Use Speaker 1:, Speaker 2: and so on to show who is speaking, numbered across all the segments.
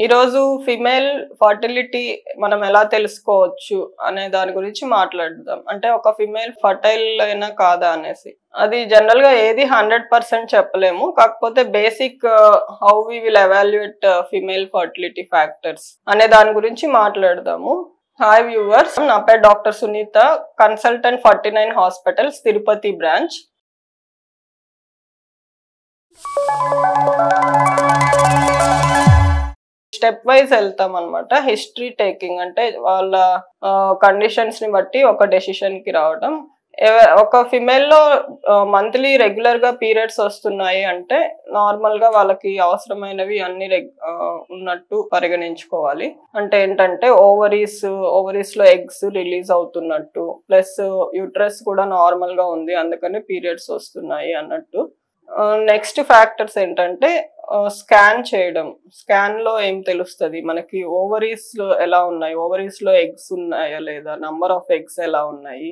Speaker 1: ఈరోజు female fertility మనం ఎలా తెలుసుకోవచ్చు అనే దాని గురించి మాట్లాడదాం. అంటే ఒక ఫిమేల్ ఫర్టైల్ అయినా కాదా అనేసి. అది జనరల్ గా ఏది 100% చెప్పలేము. కాకపోతే basic how we will evaluate female fertility factors అనే దాని గురించి మాట్లాడదాము. హాయ్ వ్యూవర్స్, నా పేరు doctor Sunitha, consultant 49 hospitals Tirupati branch. Step wise వెళ్తాం అనమాట. హిస్టరీ టేకింగ్ అంటే వాళ్ళ కండిషన్స్ ని బట్టి ఒక డెసిషన్ కి రావడం. ఒక ఫిమేల్ లో మంత్లీ రెగ్యులర్ గా పీరియడ్స్ వస్తున్నాయి అంటే నార్మల్ గా వాళ్ళకి అవసరమైనవి అన్ని ఉన్నట్టు పరిగణించుకోవాలి. అంటే ఏంటంటే ఓవరీస్ లో ఎగ్స్ రిలీజ్ అవుతున్నట్టు, ప్లస్ యూట్రస్ కూడా నార్మల్ గా ఉంది, అందుకని పీరియడ్స్ వస్తున్నాయి అన్నట్టు. నెక్స్ట్ ఫ్యాక్టర్స్ ఏంటంటే స్కాన్ చేయడం. స్కాన్ లో ఏం తెలుస్తుంది మనకి, ఓవరీస్ లో ఎలా ఉన్నాయి, ఓవరీస్ లో ఎగ్స్ ఉన్నాయా లేదా, నంబర్ ఆఫ్ ఎగ్స్ ఎలా ఉన్నాయి,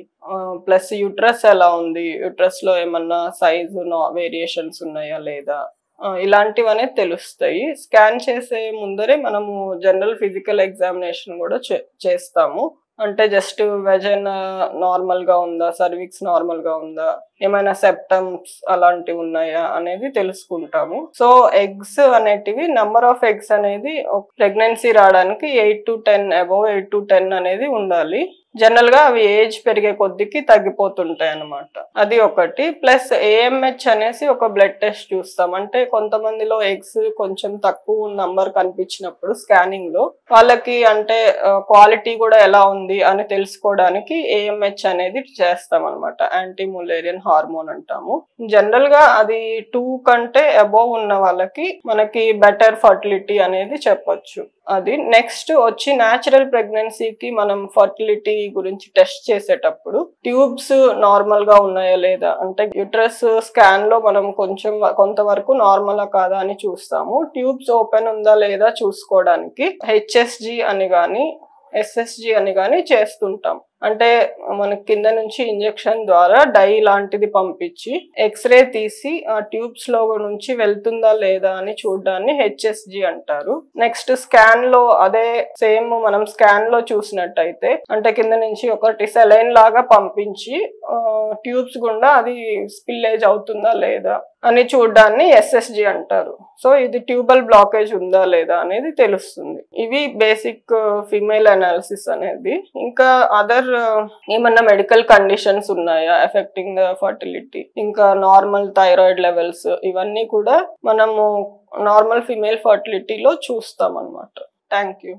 Speaker 1: ప్లస్ యూట్రస్ ఎలా ఉంది, యూట్రస్ లో ఏమన్నా సైజు వేరియేషన్స్ ఉన్నాయా లేదా, ఇలాంటివనే తెలుస్తాయి. స్కాన్ చేసే ముందరే మనము జనరల్ ఫిజికల్ ఎగ్జామినేషన్ కూడా చేస్తాము. అంటే జస్ట్ వెజన్ నార్మల్ గా ఉందా, సర్విక్స్ నార్మల్ గా ఉందా, ఏమైనా సెప్టమ్స్ అలాంటివి ఉన్నాయా అనేది తెలుసుకుంటాము. సో ఎగ్స్ అనేటివి, నెంబర్ ఆఫ్ ఎగ్స్ అనేది ప్రెగ్నెన్సీ రావడానికి 8 to 10 అబౌవ్ 8 to 10 అనేది ఉండాలి. జనరల్ గా అవి ఏజ్ పెరిగే కొద్దికి తగ్గిపోతుంటాయి అన్నమాట. అది ఒకటి. ప్లస్ AMH అనేసి ఒక బ్లడ్ టెస్ట్ చూస్తాం. అంటే కొంతమందిలో ఎగ్స్ కొంచెం తక్కువ నంబర్ కనిపించినప్పుడు స్కానింగ్ లో వాళ్ళకి అంటే క్వాలిటీ కూడా ఎలా ఉంది అని తెలుసుకోవడానికి AMH అనేది చేస్తాం అనమాట. యాంటీ ములేరియన్ హార్మోన్ అంటాము. జనరల్ గా అది 2 కంటే అబోవ్ ఉన్న వాళ్ళకి మనకి బెటర్ ఫర్టిలిటీ అనేది చెప్పొచ్చు. అది నెక్స్ట్ వచ్చి న్యాచురల్ ప్రెగ్నెన్సీకి మనం ఫర్టిలిటీ గురించి టెస్ట్ చేసేటప్పుడు ట్యూబ్స్ నార్మల్ గా ఉన్నాయా లేదా, అంటే యూట్రస్ స్కాన్ లో మనం కొంతవరకు నార్మల్ కాదా అని చూస్తాము. ట్యూబ్స్ ఓపెన్ ఉందా లేదా చూసుకోవడానికి HSG అని గాని SSG అని గాని చేస్తుంటాం. అంటే మనకి కింద నుంచి ఇంజెక్షన్ ద్వారా డై లాంటిది పంపించి ఎక్స్రే తీసి ఆ ట్యూబ్స్ లో నుంచి వెళ్తుందా లేదా అని చూడడాన్ని HSG అంటారు. నెక్స్ట్ స్కాన్ లో అదే సేమ్ మనం స్కాన్ లో చూసినట్టయితే అంటే కింద నుంచి ఒకటి సెలైన్ లాగా పంపించి ట్యూబ్స్ గుండా అది స్పిల్లేజ్ అవుతుందా లేదా అని చూడడాన్ని SSG అంటారు. సో ఇది ట్యూబల్ బ్లాకేజ్ ఉందా లేదా అనేది తెలుస్తుంది. ఇవి బేసిక్ ఫిమేల్ అనాలిసిస్ అనేది. ఇంకా అదర్ ఏమన్నా మెడికల్ కండిషన్స్ ఉన్నాయా ఎఫెక్టింగ్ ద ఫర్టిలిటీ, ఇంకా నార్మల్ థైరాయిడ్ లెవెల్స్, ఇవన్నీ కూడా మనము నార్మల్ ఫిమేల్ ఫర్టిలిటీలో చూస్తాం అన్నమాట. Thank you.